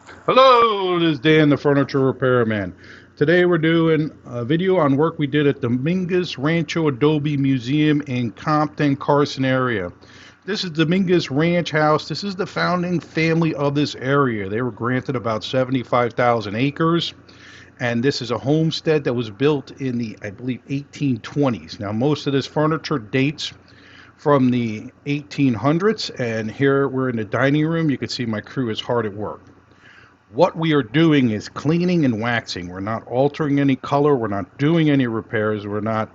Hello, this is Dan, the Furniture Repairman. Today we're doing a video on work we did at Dominguez Rancho Adobe Museum in Compton-Carson area. This is Dominguez Ranch House. This is the founding family of this area. They were granted about 75,000 acres, and this is a homestead that was built in the, I believe, 1820s. Now, most of this furniture dates from the 1800s, and here we're in the dining room. You can see my crew is hard at work. What we are doing is cleaning and waxing. We're not altering any color. We're not doing any repairs. We're not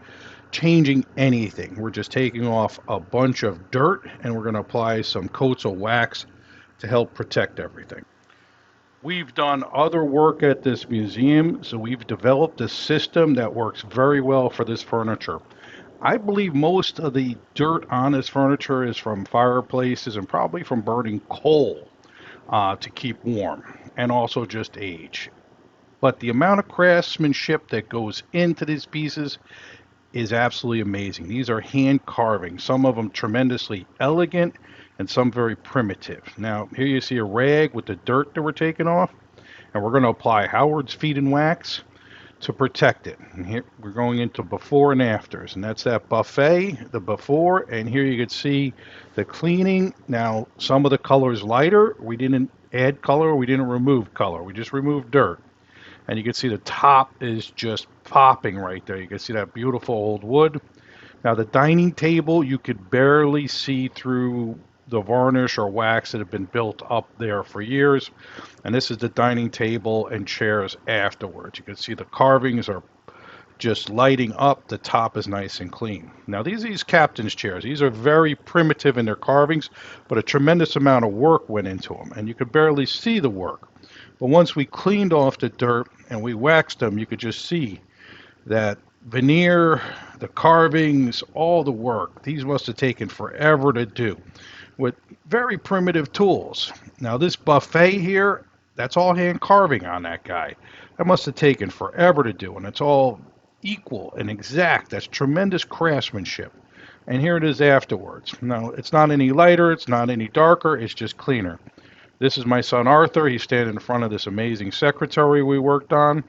changing anything. We're just taking off a bunch of dirt and we're going to apply some coats of wax to help protect everything. We've done other work at this museum, so we've developed a system that works very well for this furniture. I believe most of the dirt on this furniture is from fireplaces and probably from burning coal to keep warm, and also just age. But the amount of craftsmanship that goes into these pieces is absolutely amazing. These are hand carvings, some of them tremendously elegant and some very primitive. Now, here you see a rag with the dirt that we're taking off, and we're going to apply Howard's Feed and Wax to protect it. And here we're going into before and afters, and that's that buffet, the before, and here you can see the cleaning. Now, some of the color is lighter. We didn't add color, we didn't remove color, we just removed dirt. And you can see the top is just popping right there. You can see that beautiful old wood. Now, the dining table, you could barely see through the varnish or wax that have been built up there for years. And this is the dining table and chairs afterwards. You can see the carvings are just lighting up. The top is nice and clean. Now, these captain's chairs, these are very primitive in their carvings, but a tremendous amount of work went into them, and you could barely see the work. But once we cleaned off the dirt and we waxed them, you could just see that veneer, the carvings, all the work. These must have taken forever to do with very primitive tools. Now, this buffet here, that's all hand carving on that guy. That must have taken forever to do, and it's all equal and exact. That's tremendous craftsmanship. And here it is afterwards. Now, it's not any lighter, it's not any darker, it's just cleaner. This is my son Arthur. He's standing in front of this amazing secretary we worked on.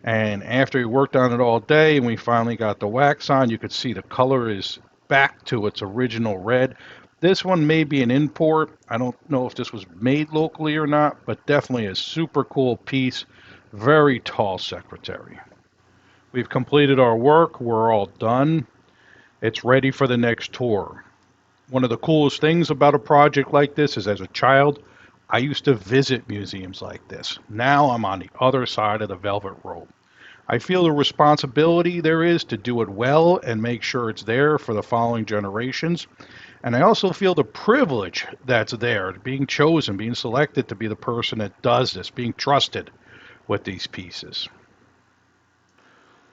And after we worked on it all day and we finally got the wax on, you could see the color is back to its original red. This one may be an import. I don't know if this was made locally or not, but definitely a super cool piece. Very tall secretary. We've completed our work. We're all done. It's ready for the next tour. One of the coolest things about a project like this is, as a child, I used to visit museums like this. Now I'm on the other side of the velvet rope. I feel the responsibility there is to do it well and make sure it's there for the following generations. And I also feel the privilege that's there, being chosen, being selected to be the person that does this, being trusted with these pieces.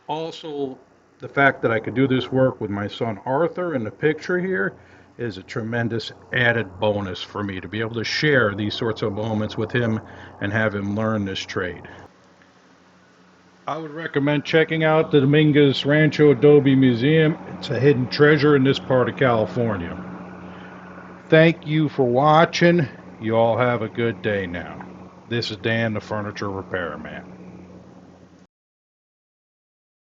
Also, the fact that I could do this work with my son Arthur in the picture here is a tremendous added bonus for me to be able to share these sorts of moments with him and have him learn this trade. I would recommend checking out the Dominguez Rancho Adobe Museum. It's a hidden treasure in this part of California. Thank you for watching. You all have a good day now. This is Dan, the Furniture Repairman.